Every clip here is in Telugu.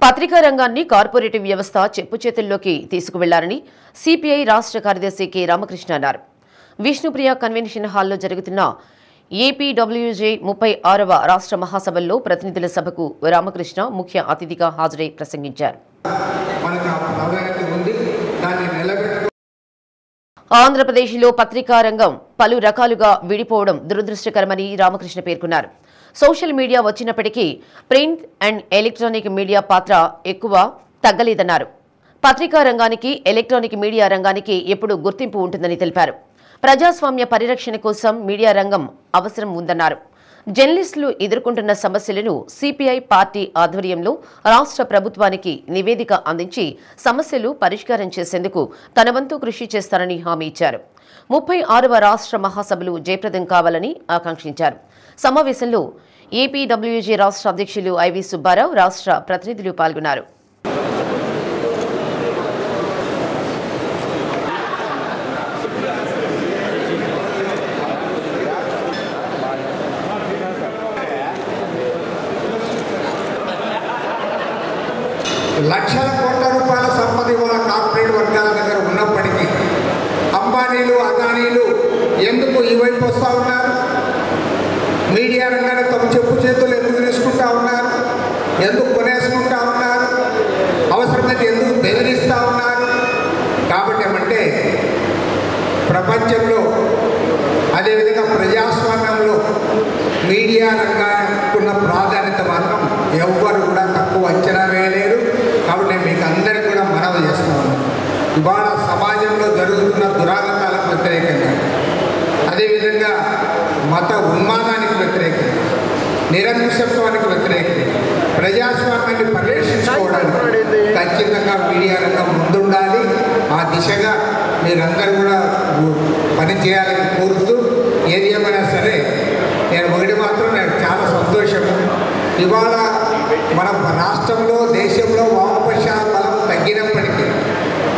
పత్రికా రంగాన్ని కార్పొరేటివ్ వ్యవస్థ చెప్పుచేతుల్లోకి తీసుకువెళ్లారని సిపిఐ రాష్ట్ర కార్యదర్శి కె రామకృష్ణ అన్నారు. విష్ణుప్రియ కన్వెన్షన్ హాల్లో జరుగుతున్న ఏపీడబ్ల్యూజే 36వ రాష్ట్ర మహాసభల్లో ప్రతినిధుల సభకు రామకృష్ణ ముఖ్య అతిథిగా హాజరై ప్రసంగించారు. ఆంధ్రప్రదేశ్లో పత్రికా రంగం పలు రకాలుగా విడిపోవడం దురదృష్టకరమని రామకృష్ణ పేర్కొన్నారు. సోషల్ మీడియా వచ్చినప్పటికీ ప్రింట్ అండ్ ఎలక్ట్రానిక్ మీడియా పాత్ర ఎక్కువ తగ్గలేదన్నారు. పత్రికా రంగానికి ఎలక్ట్రానిక్ మీడియా రంగానికి ఎప్పుడు గుర్తింపు ఉంటుందని తెలిపారు. ప్రజాస్వామ్య పరిరక్షణ కోసం మీడియా రంగం అవసరం ఉందన్నారు. జర్నలిస్టులు ఎదుర్కొంటున్న సమస్యలను సిపిఐ పార్టీ ఆధ్వర్యంలో రాష్ట్ర ప్రభుత్వానికి నివేదిక అందించి సమస్యలు పరిష్కారం చేసేందుకు తన వంతు కృషి చేస్తారని హామీ ఇచ్చారు. 36వ రాష్ట్ర మహాసభలు జయప్రదం కావాలని ఆకాంక్షించారు. సమావేశంలో ఏపీడబ్ల్యూజే రాష్ట్ర అధ్యక్షులు ఐవి సుబ్బారావు, రాష్ట్ర ప్రతినిధులు పాల్గొన్నారు. లక్షల కోట్ల రూపాయల సంపద ఇవాళ కార్పొరేట్ వర్గాల దగ్గర ఉన్నప్పటికీ అంబానీలు, అదానీలు ఎందుకు ఈ వైపు వస్తూ ఉన్నారు? మీడియా రంగాన్ని తమ చెప్పు చేతులు ఎందుకు తీసుకుంటా ఉన్నారు? ఎందుకు కొనేసుకుంటా ఉన్నారు? అవసరమైతే ఎందుకు బెదిరిస్తూ ఉన్నారు? కాబట్టి ఏమంటే ప్రపంచంలో అదేవిధంగా ప్రజాస్వామ్యంలో మీడియా రంగానికి ఉన్న ప్రాధాన్యత మాత్రం ఎవ్వరు కూడా తక్కువ అంచనా వేయలేరు. కాబట్టి నేను మీకు అందరికీ కూడా మనవి చేస్తున్నాను. ఇవాళ సమాజంలో జరుగుతున్న దురాగతాలకు వ్యతిరేకంగా, అదేవిధంగా మత ఉన్మాదానికి వ్యతిరేకంగా, నిరంకుశత్వానికి వ్యతిరేకంగా ప్రజాస్వామ్యాన్ని పరిరక్షించుకోవడానికి ఖచ్చితంగా మీడియా రంగం ముందుండాలి. ఆ దిశగా మీరందరూ కూడా పనిచేయాలని కోరుతూ, ఏది ఏమైనా సరే నేను ఒకటి మాత్రం నాకు చాలా సంతోషము. ఇవాళ మన రాష్ట్రంలో, దేశంలో వామపక్ష బలం తగ్గినప్పటికీ,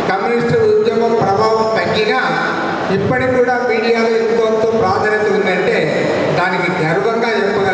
కమ్యూనిస్టు ఉద్యమం ప్రభావం తగ్గినా ఇప్పటికి కూడా మీడియాలో ఎంతో ప్రాధాన్యత ఉందంటే దానికి గర్వంగా చెప్పగలను.